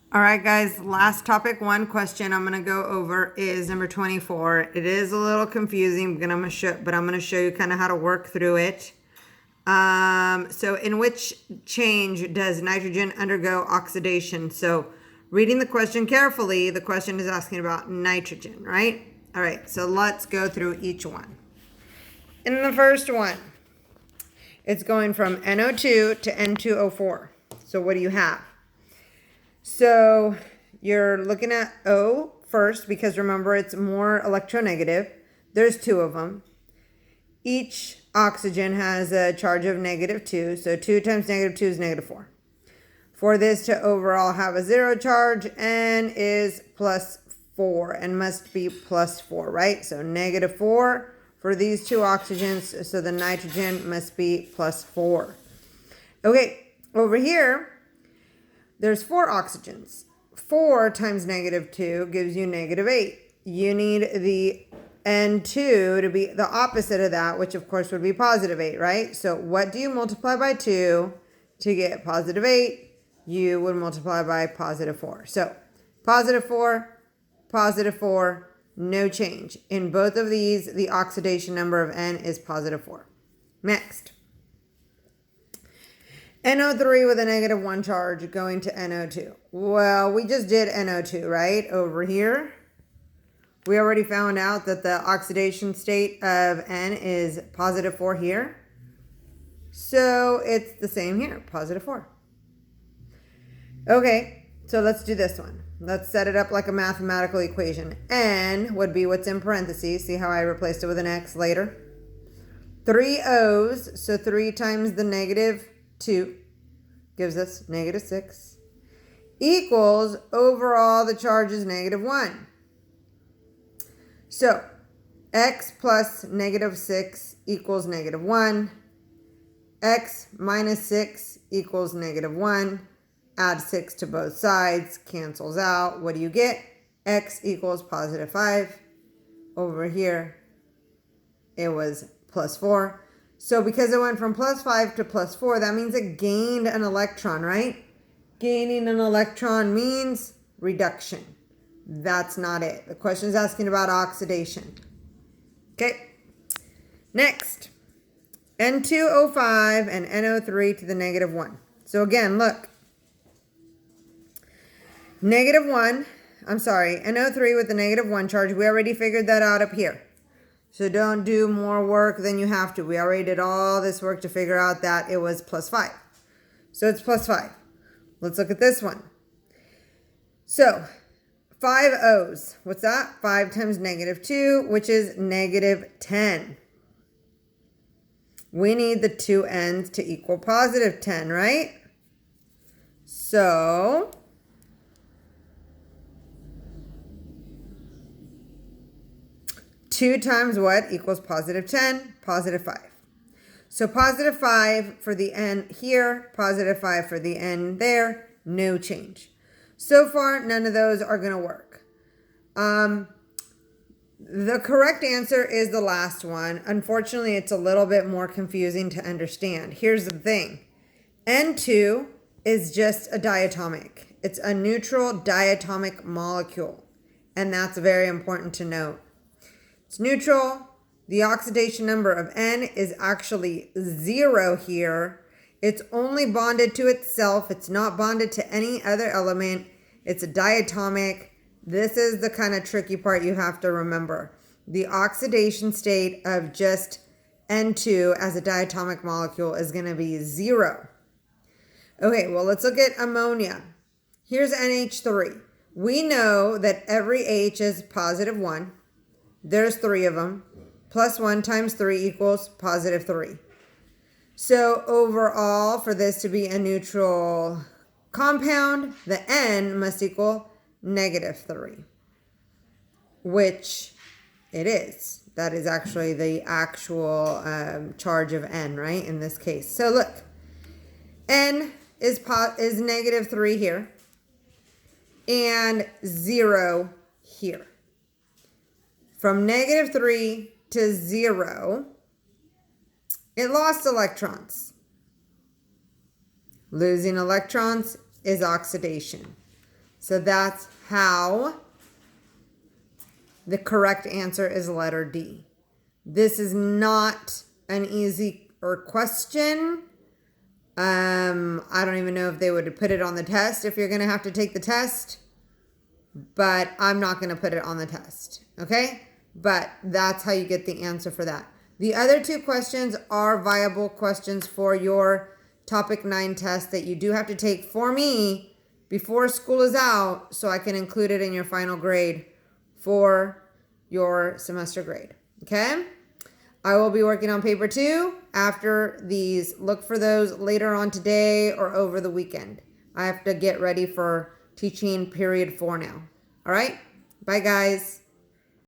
All right, guys, last topic, one question I'm going to go over is number 24. It is a little confusing, but I'm going to show you kind of how to work through it. So in which change does nitrogen undergo oxidation? So reading the question carefully, the question is asking about nitrogen, right? All right, so let's go through each one. In the first one, it's going from NO2 to N2O4. So what do you have? So you're looking at O first because remember it's more electronegative. There's two of them. Each oxygen has a charge of -2. So 2 times -2 is -4. For this to overall have a zero charge, N is +4 and must be +4, right? So -4 for these two oxygens. So the nitrogen must be +4. Okay, over here, there's 4 oxygens. 4 times -2 gives you -8. You need the N2 to be the opposite of that, which of course would be +8, right? So what do you multiply by 2 to get +8? You would multiply by +4. So +4, +4, no change. In both of these, the oxidation number of N is +4. Next. NO3 with a -1 charge going to NO2. Well, we just did NO2, right? Over here. We already found out that the oxidation state of N is +4 here. So it's the same here, +4. Okay, so let's do this one. Let's set it up like a mathematical equation. N would be what's in parentheses. See how I replaced it with an X later? 3 O's, so 3 times the -2 gives us -6. Equals, overall the charge is -1. So, X plus -6 equals -1. X minus 6 equals -1. Add 6 to both sides, cancels out. What do you get? X equals +5. Over here, it was +4. So because it went from +5 to +4, that means it gained an electron, right? Gaining an electron means reduction. That's not it. The question is asking about oxidation. Okay. Next, N2O5 and NO3 to the -1. So again, look. NO3 with the -1 charge. We already figured that out up here. So don't do more work than you have to. We already did all this work to figure out that it was +5. So it's +5. Let's look at this one. So 5 O's. What's that? 5 times -2, which is -10. We need the two N's to equal +10, right? So 2 times what equals +10? +5. So +5 for the N here, +5 for the N there, no change. So far, none of those are going to work. The correct answer is the last one. Unfortunately, it's a little bit more confusing to understand. Here's the thing. N2 is just a diatomic. It's a neutral diatomic molecule. And that's very important to note. It's neutral. The oxidation number of N is actually 0 here. It's only bonded to itself. It's not bonded to any other element. It's a diatomic. This is the kind of tricky part you have to remember. The oxidation state of just N2 as a diatomic molecule is going to be 0. Okay, well, let's look at ammonia. Here's NH3. We know that every H is +1. There's 3 of them. +1 times 3 equals +3. So overall, for this to be a neutral compound, the N must equal -3, which it is. That is actually the actual charge of N, right, in this case. So look, N is -3 here and 0 here. From -3 to 0, it lost electrons. Losing electrons is oxidation. So that's how the correct answer is letter D. This is not an easy question. I don't even know if they would put it on the test if you're going to have to take the test, but I'm not going to put it on the test. Okay? But that's how you get the answer for that. The other two questions are viable questions for your topic 9 test that you do have to take for me before school is out, so I can include it in your final grade for your semester grade. Okay? I will be working on paper 2 after these. Look for those later on today or over the weekend. I have to get ready for teaching period 4 now. All right? Bye, guys.